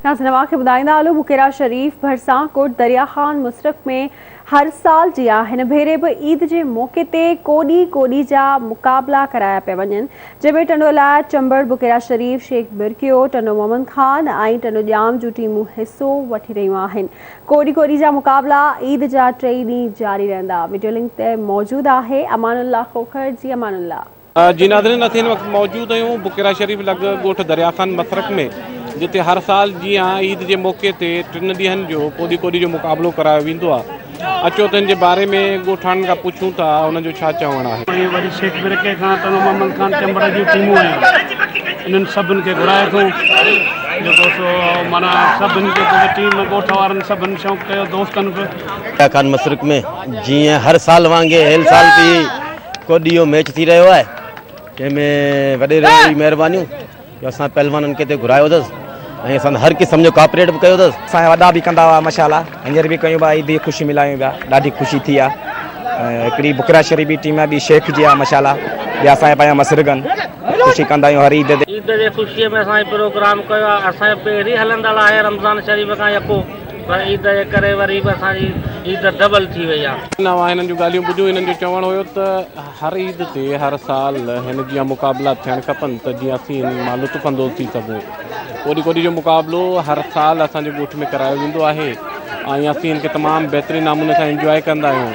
नाज़रीन खे ॿुधाईंदा हलूं बुकेरा शरीफ़ भरिसां कोट दरिया ख़ान मुशरक़ में हर साल जिया हिन भेरे भी ईद के मौक़े ते कोडी कोडी जा मुक़ाबला कराया पिया वञनि, जंहिंमें टंडो इलाही चंबड़ बुकेरा शरीफ़ शेख बिरकियो टंडो मोहम्मद खान ऐं टंडो ॼाम जूं टीमूं हिस्सो वठी रहियूं आहिनि। कोडी कोडी जा मुक़ाबला ईद जा 3 ॾींहं जारी रहंदा। वीडियो लिंक ते मौजूद है अमानुल्लाह खोखर जी। अमानुल्लाह जी नाज़रीन, असीं हिन वक़्तु मौजूद आहियूं बुकेरा शरीफ़ लॻ ॻोठ दरिया ख़ान मुशरक़ में, जिते हर साल जी ईद के मौक़े ते 3 ॾींहंनि जो कोडी कोडी जो मुक़ाबलो करायो वेंदो आहे। अचो त हिन जे बारे में ॻोठाणनि खां पुछूं था उन्हनि जो छा चवणु आहे। वरी शेख बिरके खां टनो मोहम्मद खान चंबड़ जूं टीमूं आहिनि, इन्हनि सभिनि खे घुराए थो जेको सो माना सभिनि खे टीम ॻोठ वारनि सभिनि शौक़ु कयो दोस्तनि खे। दरिया ख़ान मुशरक़ में जीअं हर साल वांगुरु हिन साल भी कोडी जो मैच थी रहियो आहे, जंहिंमें वॾे जी महिरबानियूं असां पहलवाननि खे हिते घुरायो अथसि ऐं असां हर क़िस्म जो कॉपरेट भी कयो अथसि। असांजा वॾा भी कंदा हुआ माशाल्लाह, हींअर भी कयूं पिया, ईद जी ख़ुशी मिलायूं पिया, ॾाढी ख़ुशी थी आहे। हिकिड़ी बुकेरा शरीफ़ जी टीम भी शेख जी आहे माशाल्लाह, ॿिया असांजा पंहिंजा मुशरक़ आहिनि, ख़ुशी कंदा आहियूं हर ईद ते। ईद जे ख़ुशीअ में असां प्रोग्राम कयो आहे। असांजो पहिरीं हलंदड़ आहे रमज़ान शरीफ़ खां यको, पर ईद जे करे वरी बि असांजी ईद डबल थी वई आहे। नवां हिननि जूं ॻाल्हियूं ॿुधियूं। हिननि जो चवणु हुयो त हर ईद ते हर साल हिन जा मुक़ाबला थियणु खपनि त जीअं असीं हिन मां लुत्फ़अंदोज़ थी सघूं। कोडी कोडी जो मुक़ाबलो हर साल असांजे ॻोठ में करायो वेंदो आहे ऐं असीं हिन खे तमामु बहितरीन नमूने सां इंजॉय कंदा आहियूं।